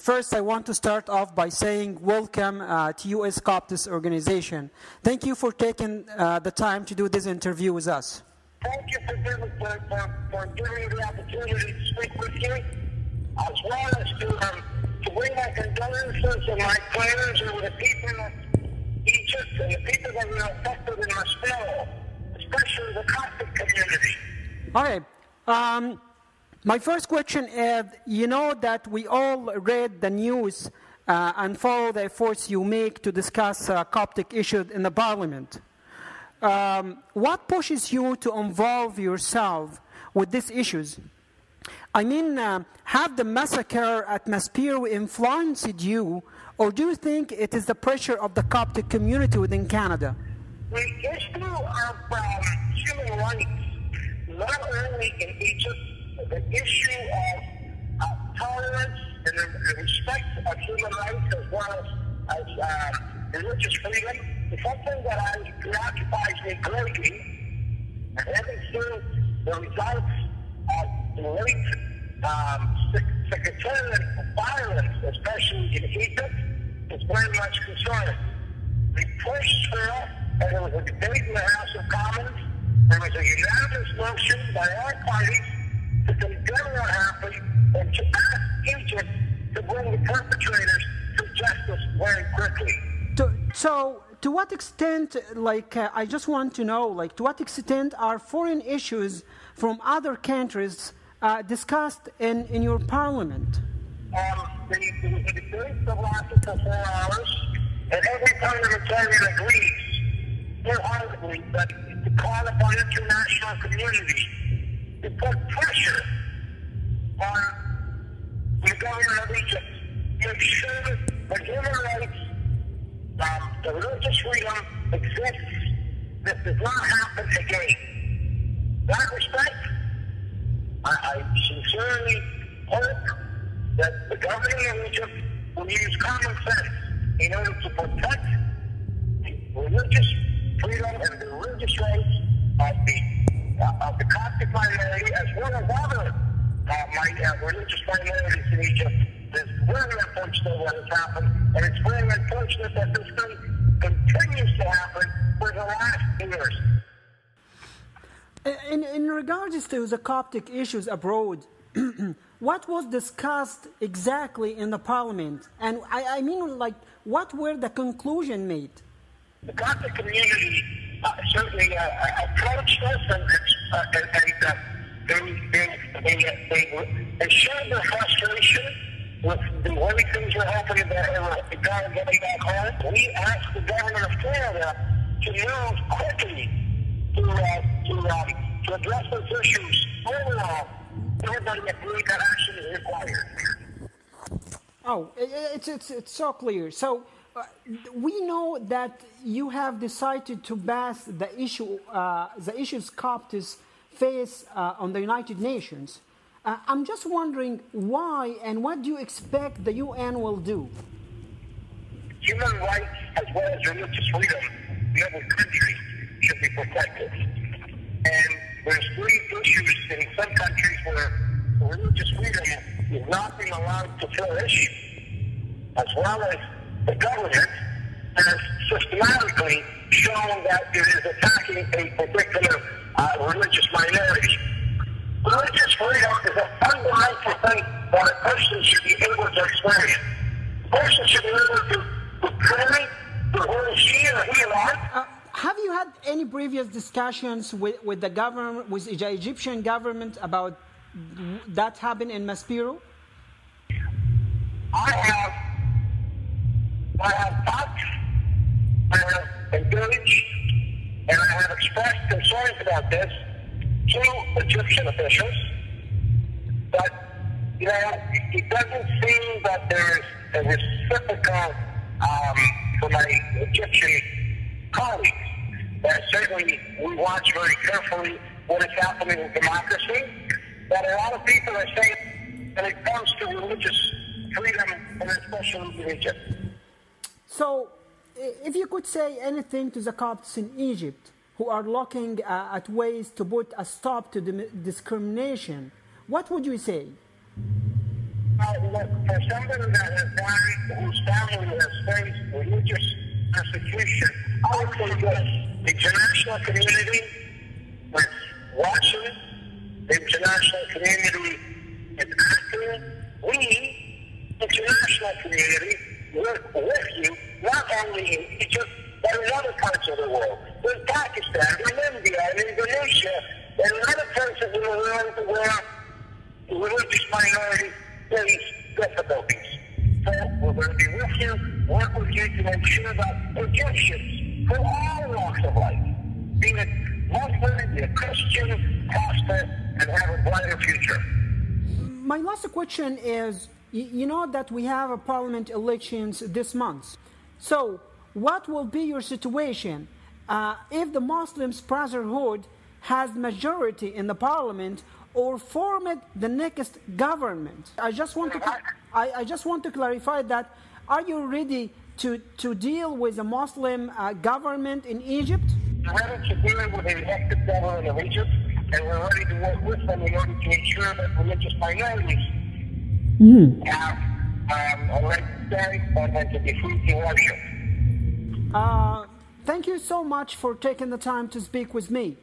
First, I want to start off by saying welcome to U.S. Copts organization. Thank you for taking the time to do this interview with us. Thank you for giving me the opportunity to speak with you, as well as to bring my condolences and my prayers over the people of Egypt and the people that were affected in Maspero, especially the Coptic community. All right. My first question is, you know that we all read the news and follow the efforts you make to discuss Coptic issues in the parliament. What pushes you to involve yourself with these issues? I mean, have the massacre at Maspero influenced you, or do you think it is the pressure of the Coptic community within Canada? The issue of human rights, not only in Egypt, the issue of tolerance and the respect of human rights as well as religious freedom is something that preoccupies me greatly. And having seen the results of the late sectarian violence, especially in Egypt, is very much concerning. We pushed through, and there was a debate in the House of Commons. There was a unanimous motion by all parties to condemn what happened and to ask Egypt to bring the perpetrators to justice very quickly. So, to what extent, I just want to know, to what extent are foreign issues from other countries discussed in your parliament? The debate that lasted for 4 hours, and every parliamentarian agrees wholeheartedly that to call upon international community to put pressure on the government of Egypt to make sure that human rights, the religious freedom exists. This does not happen again. In that respect, I sincerely hope that the government of Egypt will use common sense in order to protect the religious freedom and the religious rights of the Coptic minority, as well as other religious minorities in Egypt. It's very unfortunate what has happened, and it's very unfortunate that this thing continues to happen for the last years. In regards to the Coptic issues abroad, what was discussed exactly in the parliament? And I mean, what were the conclusions made? The Coptic community certainly approached us and they showed their frustration with the way things were happening getting back home. We asked the government of Canada to move quickly to address those issues. Overall, everybody agreed that action is required. Oh, it's so clear. So we know that you have decided to pass the issues Copts face on the United Nations. I'm just wondering why and what do you expect the UN will do? Human rights as well as religious freedom in every country should be protected. And there's 3 issues in some countries where religious freedom is not being allowed to flourish, as well as the government has systematically shown that it is attacking a particular religious minority. Religious freedom is a fundamental thing that a person should be able to experience. A person should be able to pray to who she or he wants. Have you had any previous discussions with the government, with the Egyptian government about that happened in Maspero? I have talked, I have engaged, and I have expressed concerns about this to Egyptian officials, but it doesn't seem that there's a reciprocal for my Egyptian colleagues. Certainly, we watch very carefully what is happening with democracy, but a lot of people are saying when it comes to religious freedom, and especially in Egypt. So, if you could say anything to the Copts in Egypt who are looking at ways to put a stop to discrimination, what would you say? Look, for somebody that has died, whose family has faced religious persecution, I would say this: the international community is watching, the international community is acting. We, the international community, work with you, not only in Egypt, but in other parts of the world. In Pakistan, in India, in Indonesia, and in other places in the world where religious minorities face difficulties. So we're going to be with you, work with you to make sure that Egyptians, from all walks of life, be it Muslim, be it Christian, prosper, and have a brighter future. My last question is, you know that we have a parliament elections this month. So what will be your situation if the Muslims Brotherhood has majority in the parliament or formed the next government? I just want to clarify that. Are you ready to deal with a Muslim government in Egypt? We're ready to deal with the elected government of Egypt, and we're ready to work with them in order to ensure that religious minorities have a right to stand and to be free to worship. Thank you so much for taking the time to speak with me.